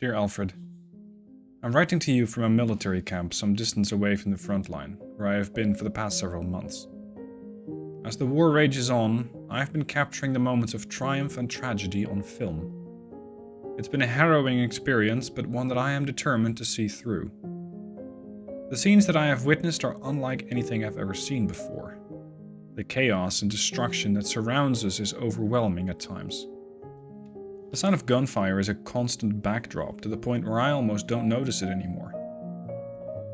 Dear Alfred, I'm writing to you from a military camp some distance away from the front line, where I have been for the past several months. As the war rages on, I have been capturing the moments of triumph and tragedy on film. It's been a harrowing experience, but one that I am determined to see through. The scenes that I have witnessed are unlike anything I've ever seen before. The chaos and destruction that surrounds us is overwhelming at times. The sound of gunfire is a constant backdrop to the point where I almost don't notice it anymore.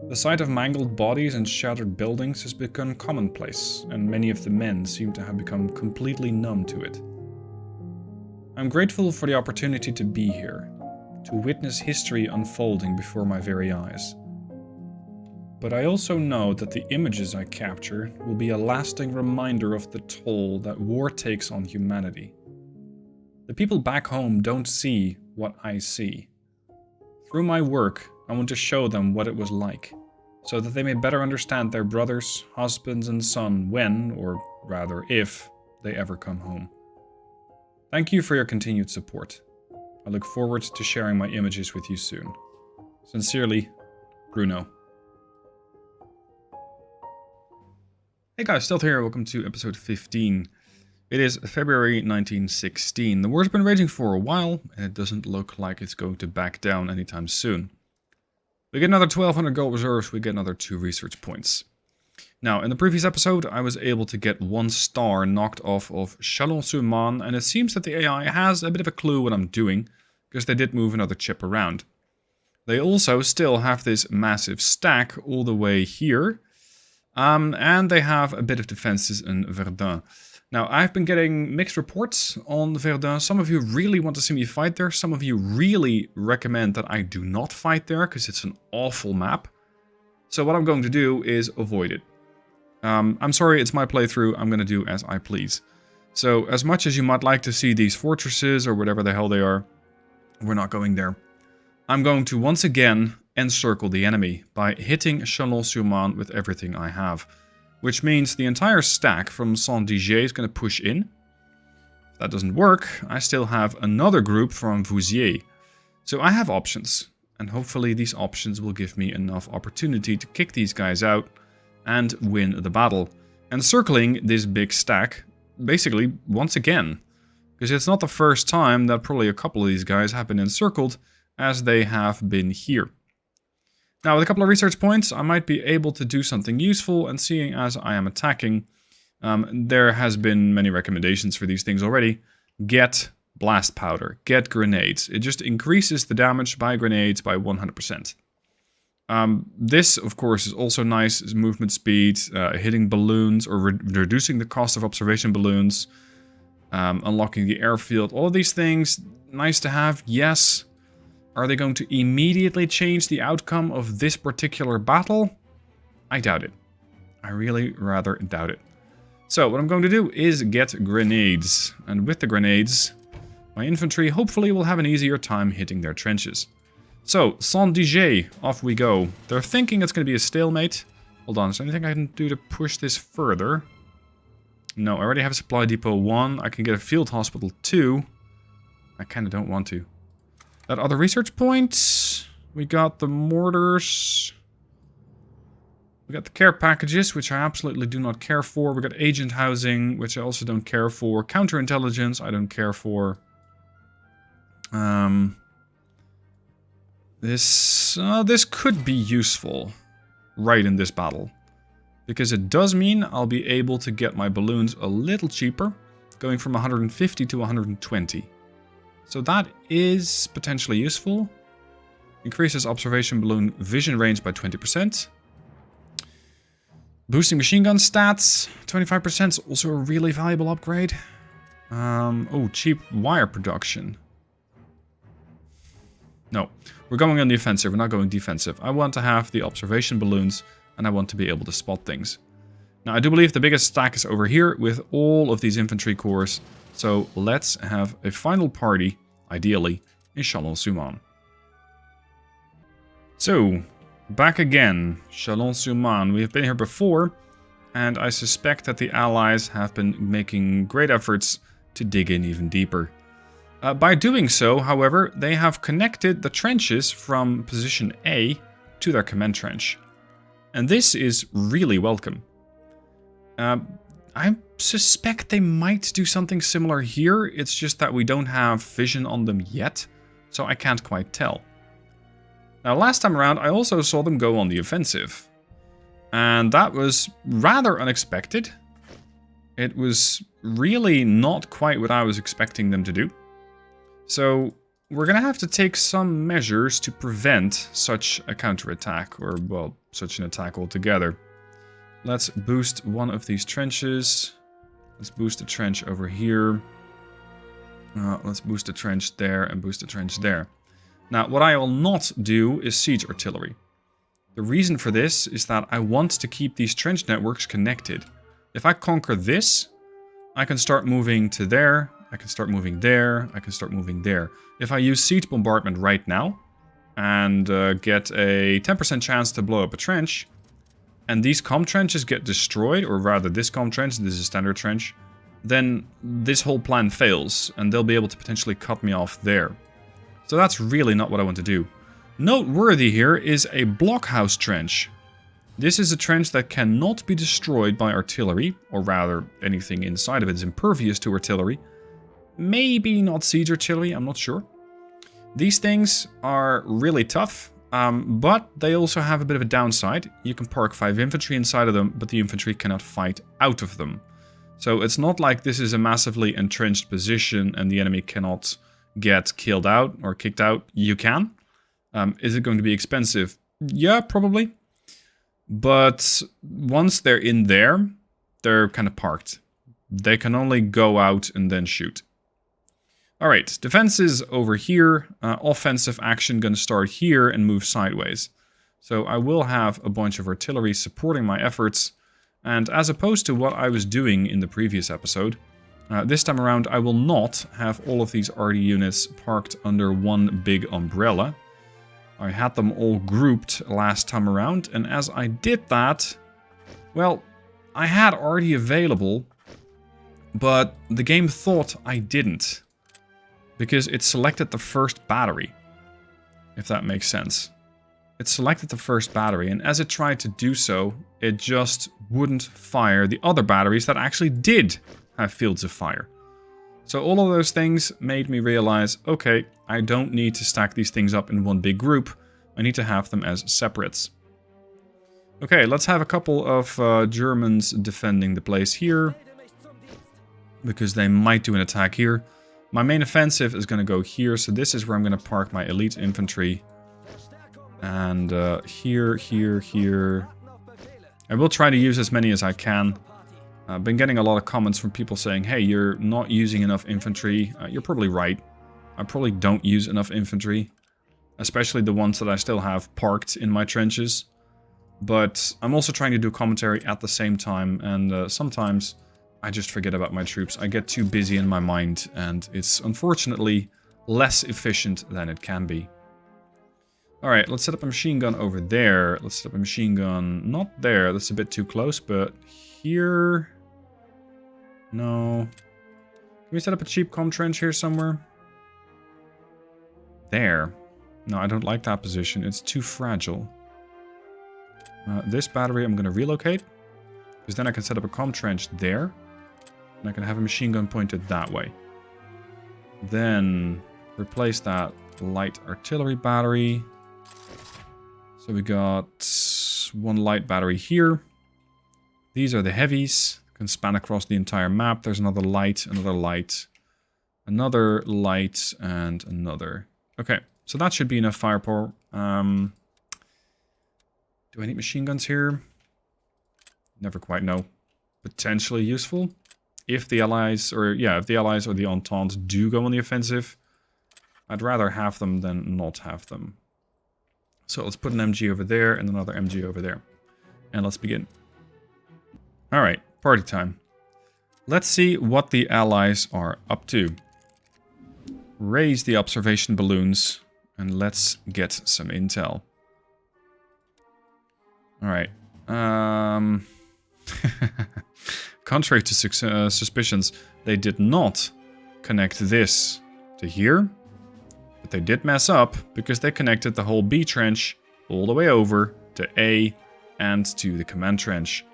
The sight of mangled bodies and shattered buildings has become commonplace, and many of the men seem to have become completely numb to it. I'm grateful for the opportunity to be here, to witness history unfolding before my very eyes. But I also know that the images I capture will be a lasting reminder of the toll that war takes on humanity. The people back home don't see what I see. Through my work, I want to show them what it was like, so that they may better understand their brothers, husbands, and son when, or rather if, they ever come home. Thank you for your continued support. I look forward to sharing my images with you soon. Sincerely, Bruno. Hey guys, Stealth here, welcome to episode 15. It is February 1916. The war's been raging for a while, and it doesn't look like it's going to back down anytime soon. We get another 1200 gold reserves, we get another 2 research points. Now, in the previous episode, I was able to get 1 star knocked off of Chalon-sur-Marne, and it seems that the AI has a bit of a clue what I'm doing, because they did move another chip around. They also still have this massive stack all the way here, and they have a bit of defenses in Verdun. Now, I've been getting mixed reports on Verdun. Some of you really want to see me fight there. Some of you really recommend that I do not fight there, because it's an awful map. So what I'm going to do is avoid it. I'm sorry, it's my playthrough. I'm going to do as I please. So, as much as you might like to see these fortresses, or whatever the hell they are, we're not going there. I'm going to once again encircle the enemy by hitting Chalon-sur-Marne with everything I have. Which means the entire stack from Saint-Dizier is going to push in. If that doesn't work, I still have another group from Vouziers. So I have options, and hopefully these options will give me enough opportunity to kick these guys out and win the battle. Encircling this big stack, basically, once again. Because it's not the first time that probably a couple of these guys have been encircled, as they have been here. Now, with a couple of research points, I might be able to do something useful, and seeing as I am attacking, there has been many recommendations for these things already. Get blast powder, get grenades. It just increases the damage by grenades by 100%. This, of course, is also nice, is movement speed, hitting balloons, or reducing the cost of observation balloons, unlocking the airfield. All of these things, nice to have, yes. Are they going to immediately change the outcome of this particular battle? I doubt it. I really rather doubt it. So what I'm going to do is get grenades. And with the grenades, my infantry hopefully will have an easier time hitting their trenches. So, Saint-Dizier, off we go. They're thinking it's going to be a stalemate. Hold on, is there anything I can do to push this further? No, I already have a supply depot 1. I can get a field hospital 2. I kind of don't want to. That other research point, we got the mortars, we got the care packages, which I absolutely do not care for, we got agent housing, which I also don't care for, counterintelligence, I don't care for. This could be useful right in this battle, because it does mean I'll be able to get my balloons a little cheaper, going from 150 to 120. So that is potentially useful. Increases observation balloon vision range by 20%. Boosting machine gun stats, 25% is also a really valuable upgrade. Oh, cheap wire production. No, we're going on the offensive, we're not going defensive. I want to have the observation balloons, and I want to be able to spot things. Now, I do believe the biggest stack is over here with all of these infantry corps. So let's have a final party, ideally, in Chalon-sur-Marne. So, back again, Chalon-sur-Marne. We have been here before, and I suspect that the Allies have been making great efforts to dig in even deeper. By doing so, however, they have connected the trenches from position A to their command trench. And this is really welcome. I suspect they might do something similar here. It's just that we don't have vision on them yet, so I can't quite tell. Now, last time around, I also saw them go on the offensive. And that was rather unexpected. It was really not quite what I was expecting them to do. So, we're going to have to take some measures to prevent such a counterattack, or, well, such an attack altogether. Let's boost one of these trenches. Let's boost the trench over here. Let's boost the trench there and boost the trench there. Now, what I will not do is siege artillery. The reason for this is that I want to keep these trench networks connected. If I conquer this, I can start moving to there, I can start moving there, I can start moving there. If I use siege bombardment right now, and get a 10% chance to blow up a trench, and these comm trenches get destroyed, or rather this comm trench, this is a standard trench, then this whole plan fails, and they'll be able to potentially cut me off there. So that's really not what I want to do. Noteworthy here is a blockhouse trench. This is a trench that cannot be destroyed by artillery, or rather anything inside of it is impervious to artillery. Maybe not siege artillery, I'm not sure. These things are really tough, but they also have a bit of a downside. You can park 5 infantry inside of them, but the infantry cannot fight out of them. So it's not like this is a massively entrenched position and the enemy cannot get killed out or kicked out. You can. Is it going to be expensive? Yeah, probably. But once they're in there, they're kind of parked. They can only go out and then shoot. Alright, defenses over here. Offensive action going to start here and move sideways. So I will have a bunch of artillery supporting my efforts. And as opposed to what I was doing in the previous episode, this time around I will not have all of these RD units parked under one big umbrella. I had them all grouped last time around, and as I did that, well, I had RD available, but the game thought I didn't. Because it selected the first battery, if that makes sense. It selected the first battery, and as it tried to do so, it just wouldn't fire the other batteries that actually did have fields of fire. So all of those things made me realize, okay, I don't need to stack these things up in one big group. I need to have them as separates. Okay, let's have a couple of Germans defending the place here, because they might do an attack here. My main offensive is going to go here, so this is where I'm going to park my elite infantry. And here, here, here. I will try to use as many as I can. I've been getting a lot of comments from people saying, hey, you're not using enough infantry. You're probably right. I probably don't use enough infantry. Especially the ones that I still have parked in my trenches. But I'm also trying to do commentary at the same time, and sometimes I just forget about my troops. I get too busy in my mind, and it's unfortunately less efficient than it can be. Alright, let's set up a machine gun over there. Let's set up a machine gun not there. That's a bit too close, but here... No. Can we set up a cheap comm trench here somewhere? There. No, I don't like that position. It's too fragile. This battery I'm going to relocate. Because then I can set up a comm trench there. And I can have a machine gun pointed that way. Then replace that light artillery battery. So we got one light battery here. These are the heavies. Can span across the entire map. There's another light, another light, another light, and another. Okay, so that should be enough firepower. Do I need machine guns here? Never quite know. Potentially useful. If the Allies, or yeah, if the Allies or the Entente do go on the offensive, I'd rather have them than not have them. So let's put an MG over there and another MG over there. And let's begin. Alright, party time. Let's see what the Allies are up to. Raise the observation balloons and let's get some intel. Alright. Contrary to suspicions, they did not connect this to here. But they did mess up because they connected the whole B trench all the way over to A and to the command trench.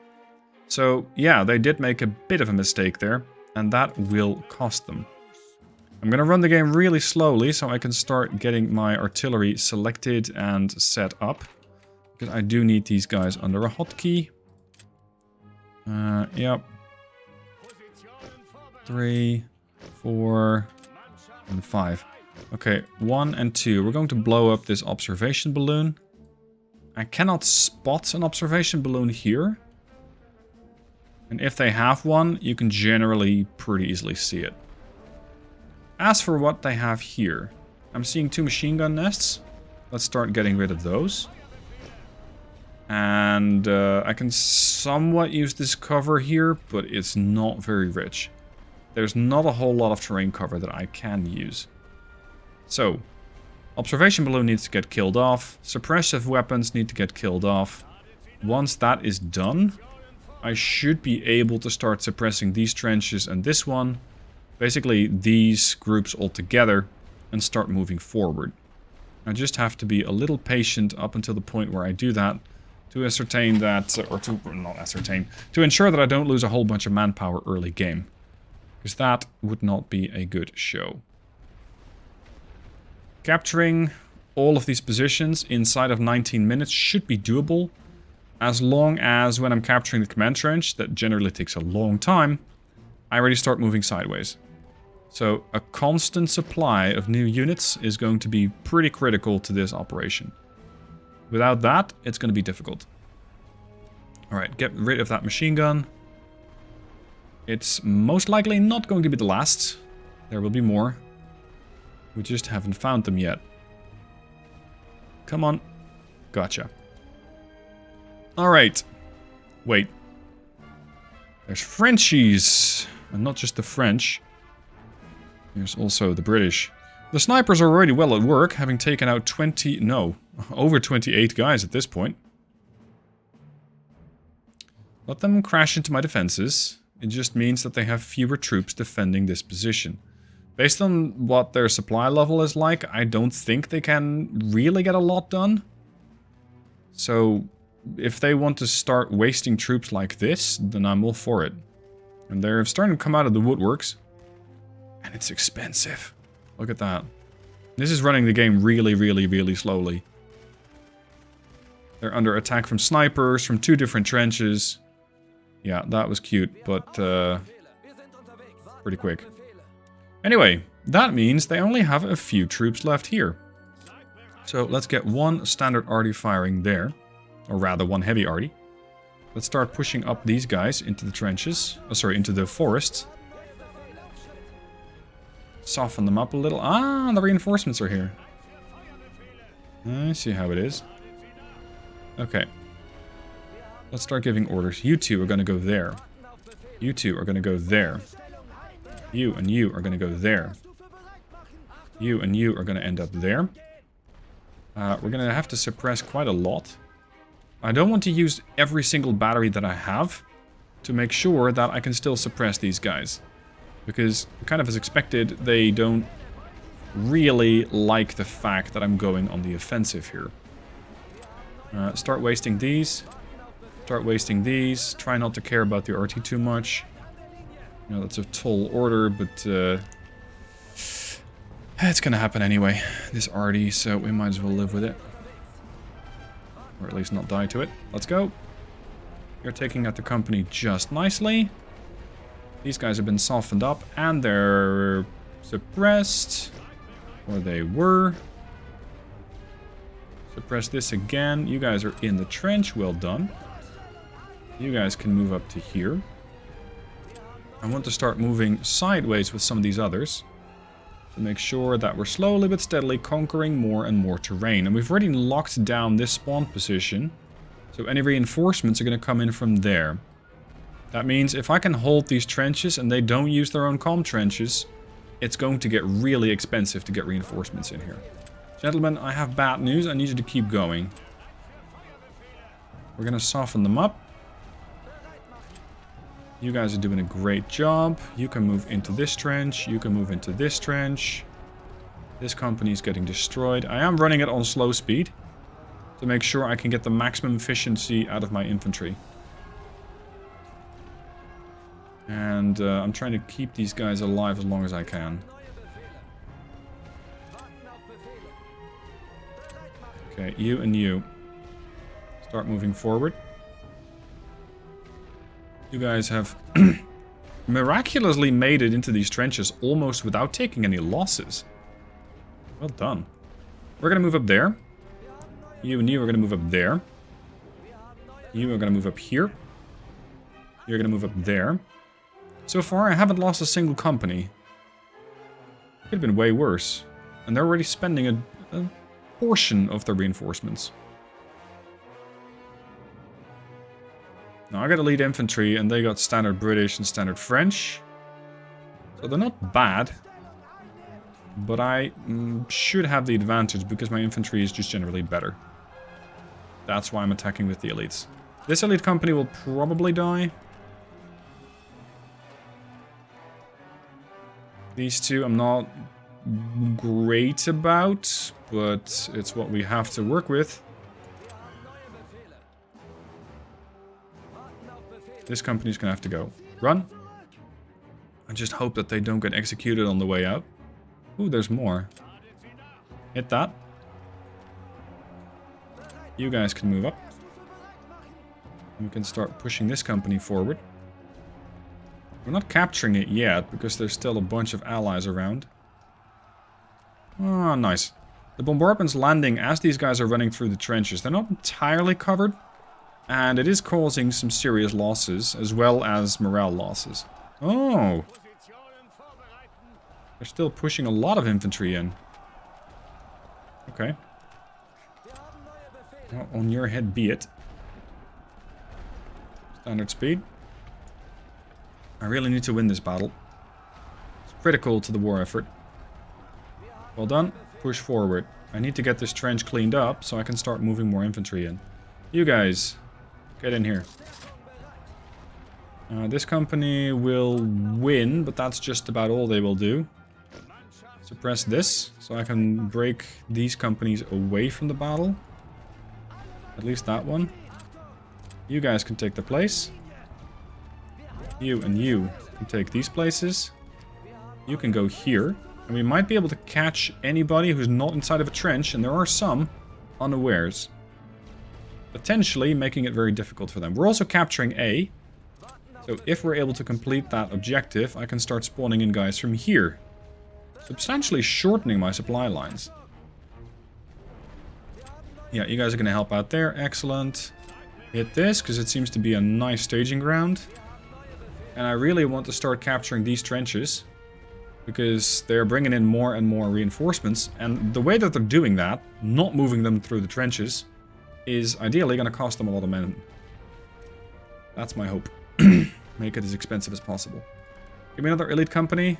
So yeah, they did make a bit of a mistake there, and that will cost them. I'm going to run the game really slowly so I can start getting my artillery selected and set up. Because I do need these guys under a hotkey. Yep. 3, 4, and 5. Okay, 1 and 2. We're going to blow up this observation balloon. I cannot spot an observation balloon here. And if they have one, you can generally pretty easily see it. As for what they have here, I'm seeing 2 machine gun nests. Let's start getting rid of those. And I can somewhat use this cover here, but it's not very rich. There's not a whole lot of terrain cover that I can use. So, observation balloon needs to get killed off. Suppressive weapons need to get killed off. Once that is done, I should be able to start suppressing these trenches and this one. Basically, these groups all together and start moving forward. I just have to be a little patient up until the point where I do that to ascertain that, to ensure that I don't lose a whole bunch of manpower early game. Because that would not be a good show. Capturing all of these positions inside of 19 minutes should be doable. As long as when I'm capturing the command trench, that generally takes a long time, I already start moving sideways. So a constant supply of new units is going to be pretty critical to this operation. Without that, it's going to be difficult. Alright, get rid of that machine gun. It's most likely not going to be the last. There will be more. We just haven't found them yet. Come on. Gotcha. Alright. Wait. There's Frenchies. And not just the French. There's also the British. The snipers are already well at work, having taken out over 28 guys at this point. Let them crash into my defenses. It just means that they have fewer troops defending this position. Based on what their supply level is like, I don't think they can really get a lot done. So, if they want to start wasting troops like this, then I'm all for it. And they're starting to come out of the woodworks. And it's expensive. Look at that. This is running the game really, really, really slowly. They're under attack from snipers, from 2 different trenches. Yeah, that was cute, but pretty quick. Anyway, that means they only have a few troops left here. So let's get 1 standard arty firing there. Or rather, 1 heavy arty. Let's start pushing up these guys into the trenches. Oh, sorry, into the forest. Soften them up a little. Ah, the reinforcements are here. I see how it is. Okay. Let's start giving orders. You 2 are going to go there. You 2 are going to go there. You and you are going to go there. You and you are going to end up there. We're going to have to suppress quite a lot. I don't want to use every single battery that I have to make sure that I can still suppress these guys. Because, kind of as expected, they don't really like the fact that I'm going on the offensive here. Start wasting these. Start wasting these. Try not to care about the RT too much. You know, that's a tall order, but it's gonna happen anyway. This RT, so we might as well live with it. Or at least not die to it. Let's go. You're taking out the company just nicely. These guys have been softened up and they're suppressed. Or they were. Suppress this again. You guys are in the trench. Well done. You guys can move up to here. I want to start moving sideways with some of these others. To make sure that we're slowly but steadily conquering more and more terrain. And we've already locked down this spawn position. So any reinforcements are going to come in from there. That means if I can hold these trenches and they don't use their own comm trenches, it's going to get really expensive to get reinforcements in here. Gentlemen, I have bad news. I need you to keep going. We're going to soften them up. You guys are doing a great job. You can move into this trench. You can move into this trench. This company is getting destroyed. I am running it on slow speed to make sure I can get the maximum efficiency out of my infantry. And I'm trying to keep these guys alive as long as I can. Okay, you and you. Start moving forward. You guys have miraculously made it into these trenches almost without taking any losses. Well done. We're going to move up there. You and you are going to move up there. You are going to move up here. You're going to move up there. So far, I haven't lost a single company. Could have been way worse. And they're already spending a portion of their reinforcements. Now I got elite infantry and they got standard British and standard French. So they're not bad. But I should have the advantage because my infantry is just generally better. That's why I'm attacking with the elites. This elite company will probably die. These two I'm not great about, but it's what we have to work with. This company's gonna have to go. Run. I just hope that they don't get executed on the way out. Ooh, there's more. Hit that. You guys can move up. And we can start pushing this company forward. We're not capturing it yet, because there's still a bunch of allies around. Oh, nice. The bombardment's landing as these guys are running through the trenches. They're not entirely covered. And it is causing some serious losses, as well as morale losses. Oh! They're still pushing a lot of infantry in. Okay. Well, on your head be it. Standard speed. I really need to win this battle. It's critical to the war effort. Well done. Push forward. I need to get this trench cleaned up so I can start moving more infantry in. You guys, get in here. This company will win, but that's just about all they will do. Suppress this, so I can break these companies away from the battle. At least that one. You guys can take the place. You and you can take these places. You can go here. And we might be able to catch anybody who's not inside of a trench, and there are some unawares. Potentially making it very difficult for them. We're also capturing A. So if we're able to complete that objective, I can start spawning in guys from here. Substantially shortening my supply lines. Yeah, you guys are going to help out there. Excellent. Hit this, because it seems to be a nice staging ground. And I really want to start capturing these trenches. Because they're bringing in more and more reinforcements. And the way that they're doing that, not moving them through the trenches, is ideally going to cost them a lot of men. That's my hope. Make it as expensive as possible. Give me another elite company.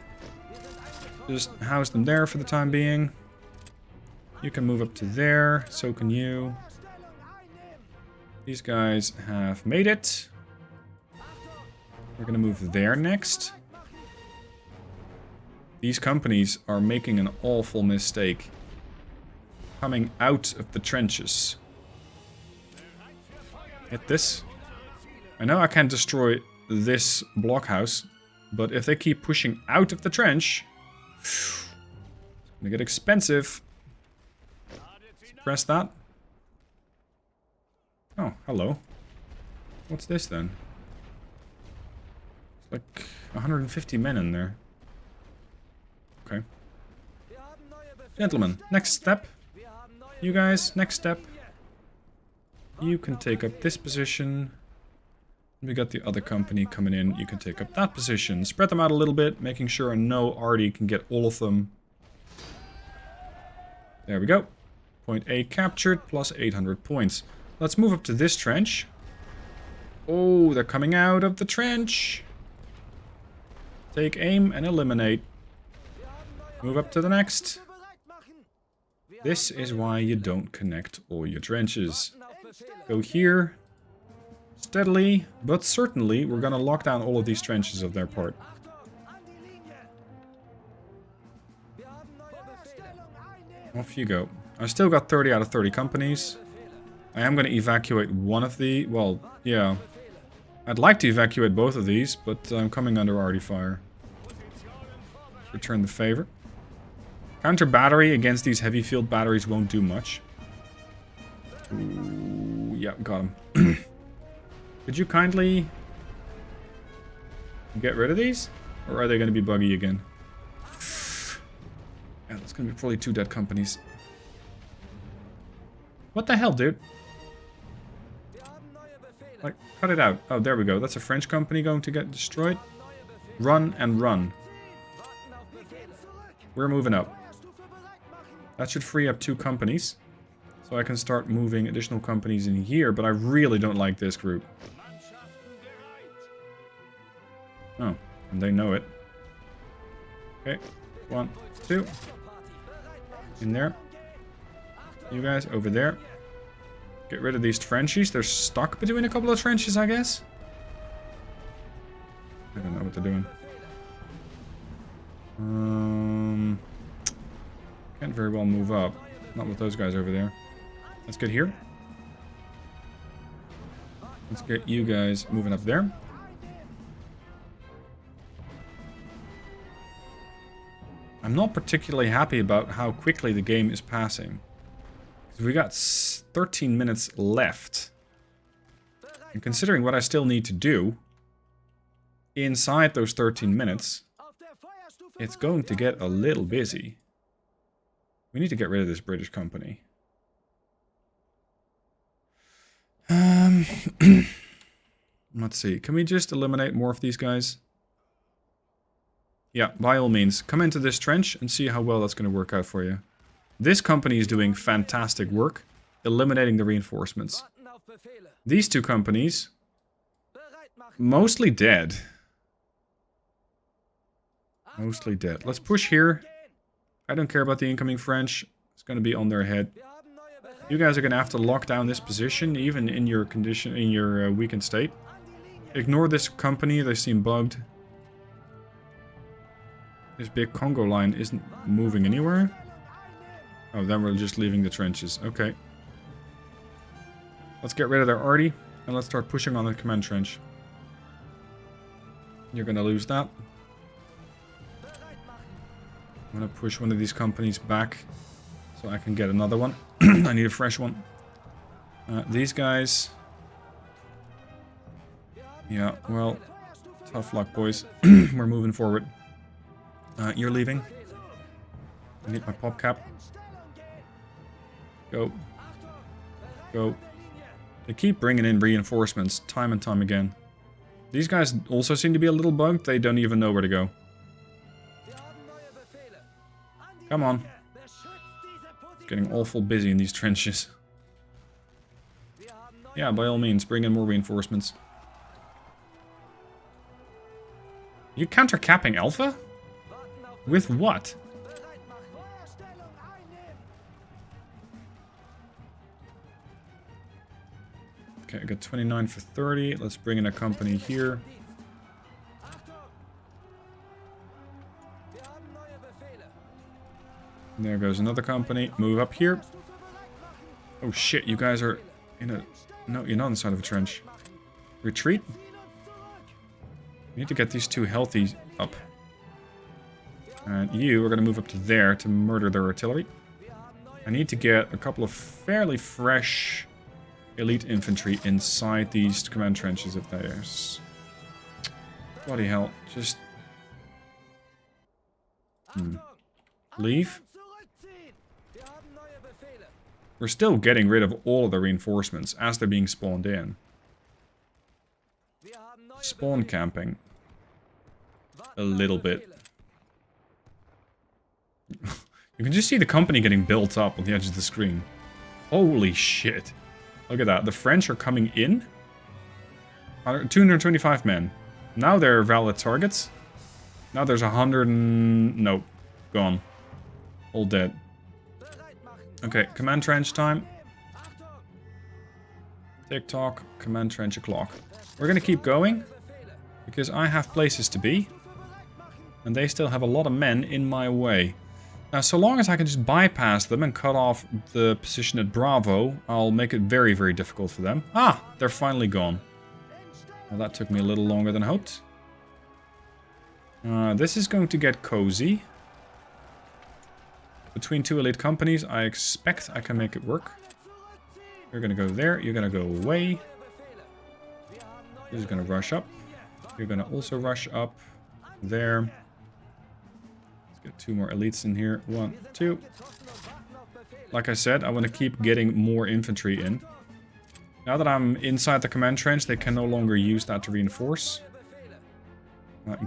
Just house them there for the time being. You can move up to there. So can you. These guys have made it. We're going to move there next. These companies are making an awful mistake. Coming out of the trenches. Hit this. I know I can't destroy this blockhouse, but if they keep pushing out of the trench, it's gonna get expensive. Press that. Oh, hello. What's this then? It's like 150 men in there. Okay. Gentlemen, next step. You guys, next step. You can take up this position. We got the other company coming in. You can take up that position. Spread them out a little bit, making sure no arty can get all of them. There we go. Point A captured, plus 800 points. Let's move up to this trench. Oh, they're coming out of the trench. Take aim and eliminate. Move up to the next. This is why you don't connect all your trenches. Go here. Steadily, but certainly, we're gonna lock down all of these trenches of their part. Off you go. I've still got 30 out of 30 companies. I am going to evacuate one of the... Well, yeah. I'd like to evacuate both of these, but I'm coming under already fire. Return the favor. Counter battery against these heavy field batteries won't do much. Ooh, yeah, got him. Could you kindly get rid of these? Or are they going to be buggy again? Yeah, that's going to be probably 2 dead companies. What the hell, dude? Like, cut it out. Oh, there we go. That's a French company going to get destroyed. Run and run. We're moving up. That should free up 2 companies. So I can start moving additional companies in here, but I really don't like this group. Oh, and they know it. Okay, 1, 2. In there. You guys over there. Get rid of these trenches. They're stuck between a couple of trenches, I guess. I don't know what they're doing. Can't very well move up. Not with those guys over there. Let's get here. Let's get you guys moving up there. I'm not particularly happy about how quickly the game is passing. We got 13 minutes left. And considering what I still need to do inside those 13 minutes, it's going to get a little busy. We need to get rid of this British company. Let's see. Can we just eliminate more of these guys? Yeah, by all means. Come into this trench and see how well that's going to work out for you. This company is doing fantastic work, eliminating the reinforcements. These 2 companies, mostly dead. Mostly dead. Let's push here. I don't care about the incoming French. It's going to be on their head. You guys are going to have to lock down this position, even in your condition, in your weakened state. Ignore this company. They seem bugged. This big Congo line isn't moving anywhere. Oh, then we're just leaving the trenches. Okay. Let's get rid of their arty, and let's start pushing on the command trench. You're going to lose that. I'm going to push one of these companies back so I can get another one. I need a fresh one. These guys... Yeah, well, tough luck, boys. We're moving forward. You're leaving. I need my pop cap. Go. Go. They keep bringing in reinforcements time and time again. These guys also seem to be a little bugged. They don't even know where to go. Come on. Getting awful busy in these trenches. Yeah, by all means, bring in more reinforcements. You counter-capping Alpha? With what? Okay, I got 29 for 30. Let's bring in a company here. There goes another company. Move up here. Oh shit, you guys are in a... No, you're not on the side of a trench. Retreat? We need to get these 2 healthy up. And you are going to move up to there to murder their artillery. I need to get a couple of fairly fresh elite infantry inside these command trenches of theirs. Bloody hell, just... Leave? We're still getting rid of all of the reinforcements as they're being spawned in. Spawn camping. A little bit. You can just see the company getting built up on the edge of the screen. Holy shit. Look at that. The French are coming in. 225 men. Now they're valid targets. Now there's 100 and... Nope. Gone. All dead. Okay, command trench time. Tick-tock, command trench o'clock. We're gonna keep going, because I have places to be. And they still have a lot of men in my way. So long as I can just bypass them and cut off the position at Bravo, I'll make it very, very difficult for them. Ah, they're finally gone. Well, that took me a little longer than hoped. This is going to get cozy. Between two elite companies, I expect I can make it work. You're gonna go there, you're gonna go away. This is gonna rush up. You're gonna also rush up there. Let's get 2 more elites in here. 1, 2. Like I said, I want to keep getting more infantry in. Now that I'm inside the command trench, they can no longer use that to reinforce.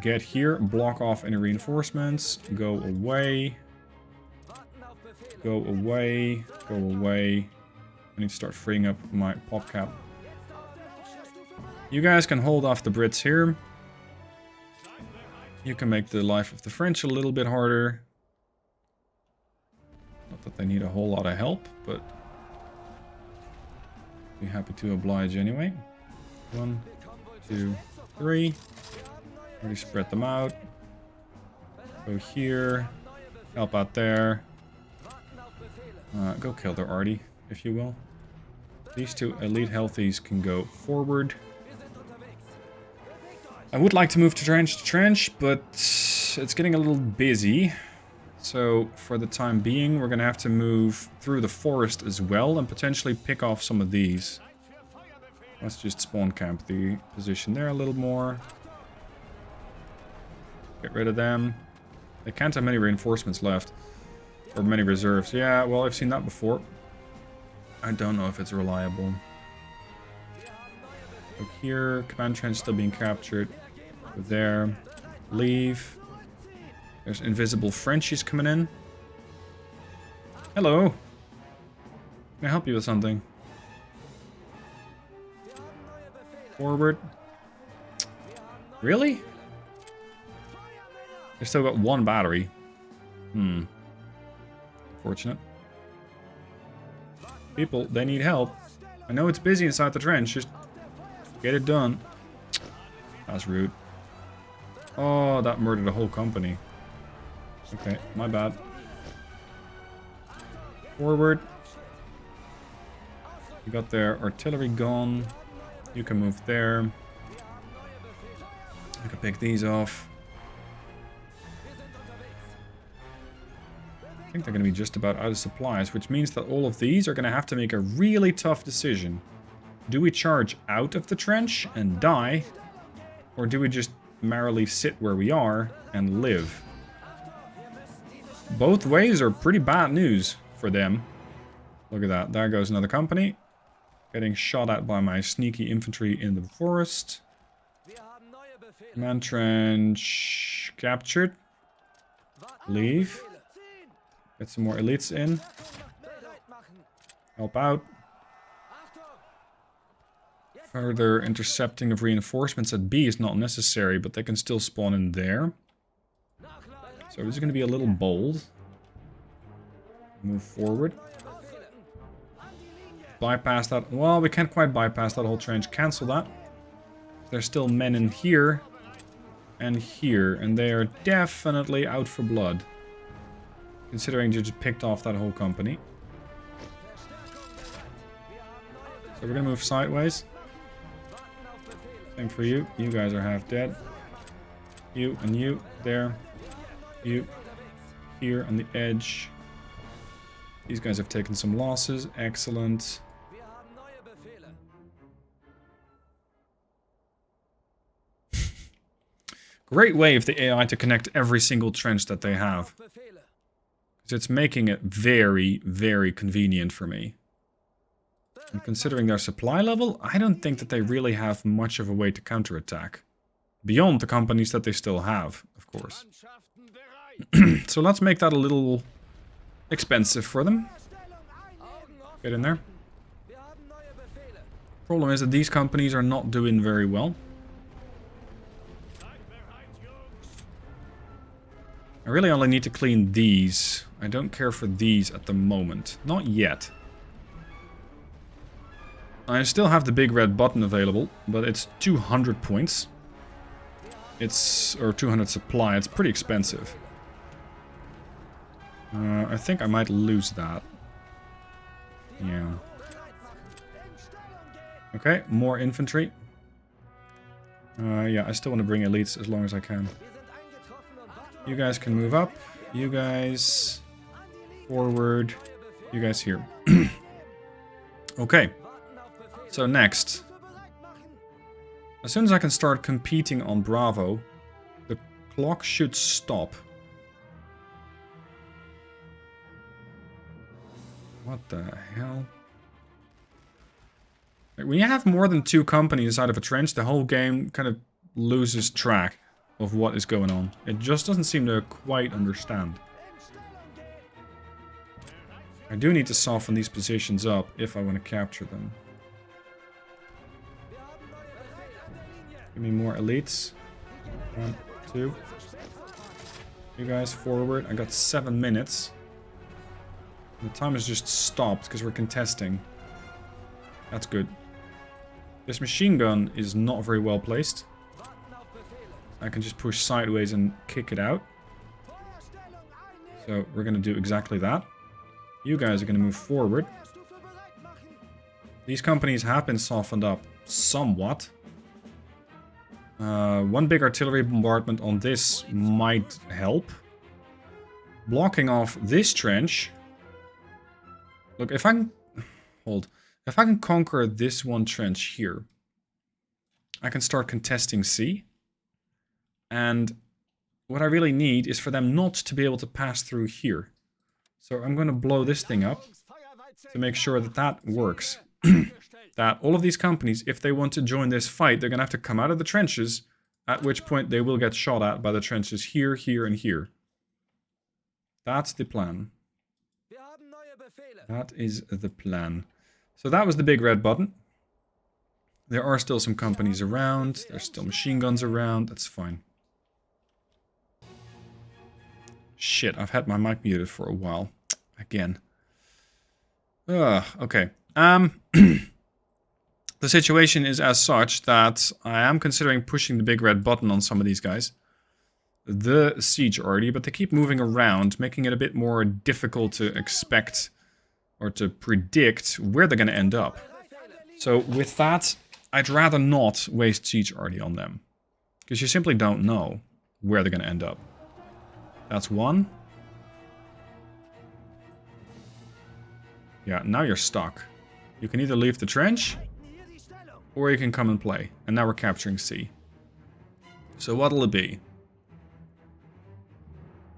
Get here, block off any reinforcements, go away. Go away, go away. I need to start freeing up my pop cap. You guys can hold off the Brits here. You can make the life of the French a little bit harder. Not that they need a whole lot of help, but be happy to oblige anyway. 1, 2, 3. Already spread them out. Go here. Help out there. Go kill their arty, if you will. These 2 elite healthies can go forward. I would like to move to trench, but it's getting a little busy. So for the time being, we're going to have to move through the forest as well and potentially pick off some of these. Let's just spawn camp the position there a little more. Get rid of them. They can't have many reinforcements left. Or many reserves. Yeah, well, I've seen that before. I don't know if it's reliable. Look here. Command trench still being captured. Go there. Leave. There's invisible Frenchies coming in. Hello. Can I help you with something? Forward. Really? They still got 1 battery. Fortunate. People, they need help. I know it's busy inside the trench, just get it done. That's rude. Oh, that murdered a whole company. Okay, my bad. Forward. You got their artillery gone. You can move there. I can pick these off. I think they're going to be just about out of supplies, which means that all of these are going to have to make a really tough decision. Do we charge out of the trench and die? Or do we just merrily sit where we are and live? Both ways are pretty bad news for them. Look at that. There goes another company. Getting shot at by my sneaky infantry in the forest. Command trench captured. Leave. Get some more elites in. Help out. Further intercepting of reinforcements at B is not necessary, but they can still spawn in there. So this is going to be a little bold. Move forward. Bypass that. Well, we can't quite bypass that whole trench. Cancel that. There's still men in here and here, and they are definitely out for blood. Considering you just picked off that whole company. So we're going to move sideways. Same for you. You guys are half dead. You and you. There. You. Here on the edge. These guys have taken some losses. Excellent. Great way of the AI to connect every single trench that they have. It's making it very, very convenient for me. And considering their supply level, I don't think that they really have much of a way to counterattack. Beyond the companies that they still have, of course. So let's make that a little expensive for them. Get in there. Problem is that these companies are not doing very well. I really only need to clean these. I don't care for these at the moment. Not yet. I still have the big red button available, but it's 200 points. Or 200 supply. It's pretty expensive. I think I might lose that. Yeah. Okay, more infantry. Yeah, I still want to bring elites as long as I can. You guys can move up. You guys forward. You guys here. Okay. So next. As soon as I can start competing on Bravo, the clock should stop. What the hell? Like, when you have more than 2 companies inside of a trench, the whole game kind of loses track of what is going on. It just doesn't seem to quite understand. I do need to soften these positions up if I want to capture them. Give me more elites. 1, 2. You guys forward. I got 7 minutes. The time has just stopped because we're contesting. That's good. This machine gun is not very well placed. I can just push sideways and kick it out. So we're going to do exactly that. You guys are going to move forward. These companies have been softened up somewhat. 1 big artillery bombardment on this might help. Blocking off this trench. Look, if I can... Hold. If I can conquer this one trench here, I can start contesting C. And what I really need is for them not to be able to pass through here. So I'm going to blow this thing up to make sure that that works. That all of these companies, if they want to join this fight, they're going to have to come out of the trenches, at which point they will get shot at by the trenches here, here, and here. That's the plan. That is the plan. So that was the big red button. There are still some companies around. There's still machine guns around. That's fine. Shit, I've had my mic muted for a while. Again. Okay. The situation is as such that I am considering pushing the big red button on some of these guys. The siege already, but they keep moving around, making it a bit more difficult to expect or to predict where they're going to end up. So with that, I'd rather not waste siege already on them. Because you simply don't know where they're going to end up. That's 1. Yeah, now you're stuck. You can either leave the trench, or you can come and play. And now we're capturing C. So what'll it be?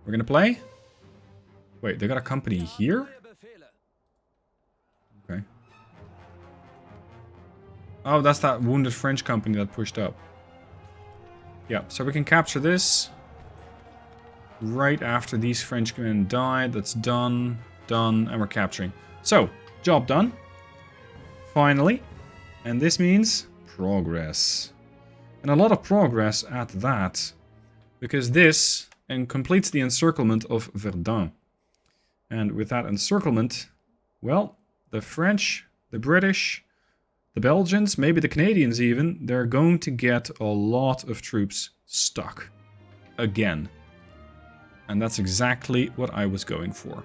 We're going to play? Wait, they got a company here? Okay. Oh, that's that wounded French company that pushed up. Yeah, so we can capture this. Right after these Frenchmen died. That's done. Done. And we're capturing. So, job done. Finally. And this means progress. And a lot of progress at that. Because this completes the encirclement of Verdun. And with that encirclement, well, the French, the British, the Belgians, maybe the Canadians even, they're going to get a lot of troops stuck. Again. And that's exactly what I was going for.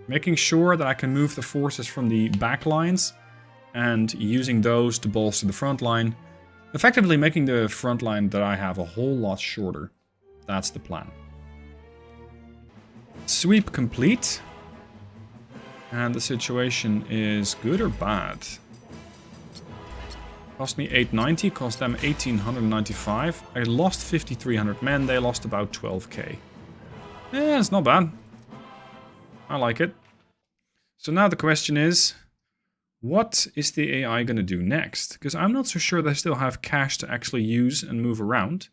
Making sure that I can move the forces from the back lines and using those to bolster the front line. Effectively making the front line that I have a whole lot shorter. That's the plan. Sweep complete. And the situation is good or bad? Cost me 890, cost them 1895. I lost 5300 men, they lost about 12k. Yeah, it's not bad. I like it. So now the question is, what is the AI going to do next? Because I'm not so sure they still have cash to actually use and move around.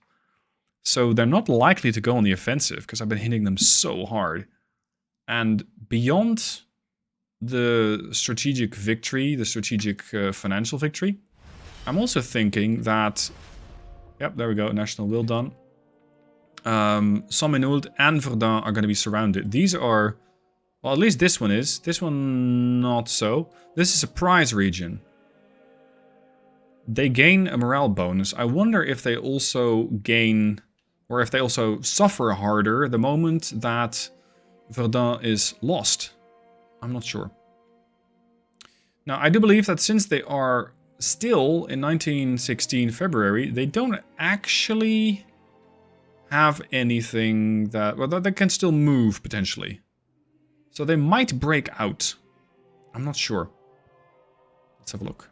So they're not likely to go on the offensive, because I've been hitting them so hard. And beyond the strategic victory, the strategic financial victory, I'm also thinking that... Yep, there we go, national will done. Somme-Nould and Verdun are going to be surrounded. These are... Well, at least this one is. This one, not so. This is a prize region. They gain a morale bonus. I wonder if they also gain... Or if they also suffer harder the moment that Verdun is lost? I'm not sure. Now, I do believe that since they are still in 1916 February, they don't actually have anything that... Well, they can still move, potentially. So they might break out. I'm not sure. Let's have a look.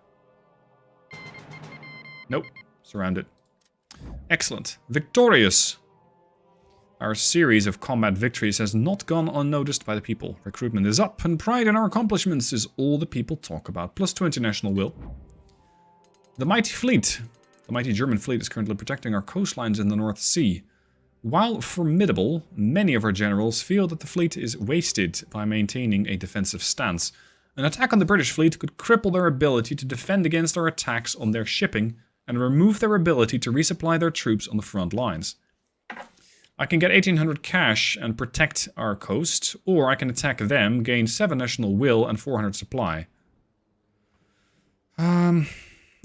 Nope. Surrounded. Excellent. Victorious. Our series of combat victories has not gone unnoticed by the people. Recruitment is up, and pride in our accomplishments is all the people talk about. Plus 2 international will. The mighty fleet. The mighty German fleet is currently protecting our coastlines in the North Sea. While formidable, many of our generals feel that the fleet is wasted by maintaining a defensive stance. An attack on the British fleet could cripple their ability to defend against our attacks on their shipping and remove their ability to resupply their troops on the front lines. I can get 1800 cash and protect our coast, or I can attack them, gain 7 national will and 400 supply.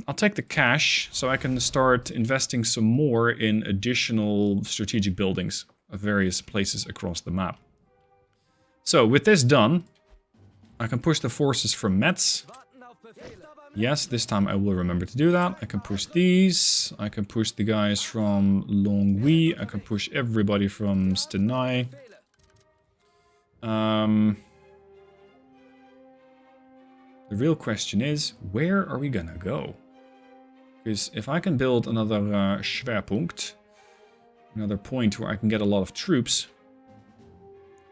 I'll take the cash, so I can start investing some more in additional strategic buildings of various places across the map. So, with this done, I can push the forces from Metz. Yes, this time I will remember to do that. I can push these. I can push the guys from Longwy. I can push everybody from Stenai. The real question is, where are we gonna go? Because if I can build another Schwerpunkt, another point where I can get a lot of troops,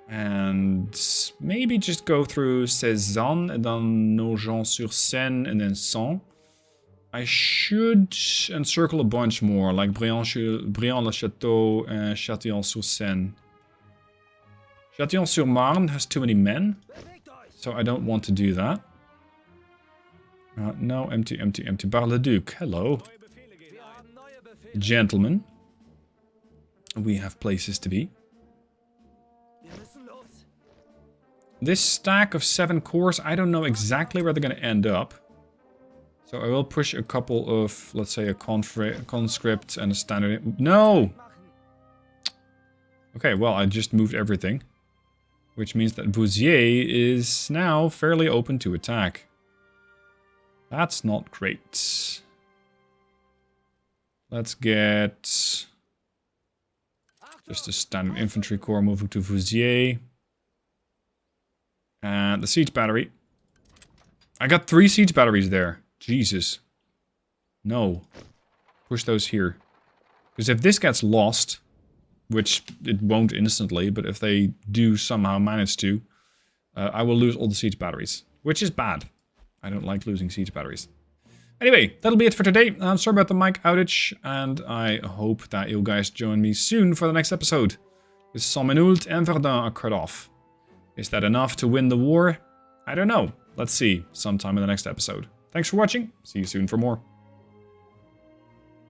and maybe just go through Cézanne and then Nogent-sur-Seine and then Sens. I should encircle a bunch more, like Briand-le-Château and Châtillon-sur-Seine. Châtillon-sur-Marne has too many men, so I don't want to do that. No, empty, empty, empty. Bar-le-Duc, hello. Gentlemen. We have places to be. This stack of 7 cores, I don't know exactly where they're going to end up. So I will push a couple of, let's say, a conscript and a standard... No! Okay, well, I just moved everything. Which means that Vouziers is now fairly open to attack. That's not great. Let's get... just a standard infantry corps moving to Vouziers. And the siege battery. I got 3 siege batteries there. Jesus. No. Push those here. Because if this gets lost, which it won't instantly, but if they do somehow manage to, I will lose all the siege batteries. Which is bad. I don't like losing siege batteries. Anyway, that'll be it for today. I'm sorry about the mic outage, and I hope that you guys join me soon for the next episode. With Saint-Menehould and Verdun are cut off. Is that enough to win the war? I don't know. Let's see sometime in the next episode. Thanks for watching. See you soon for more.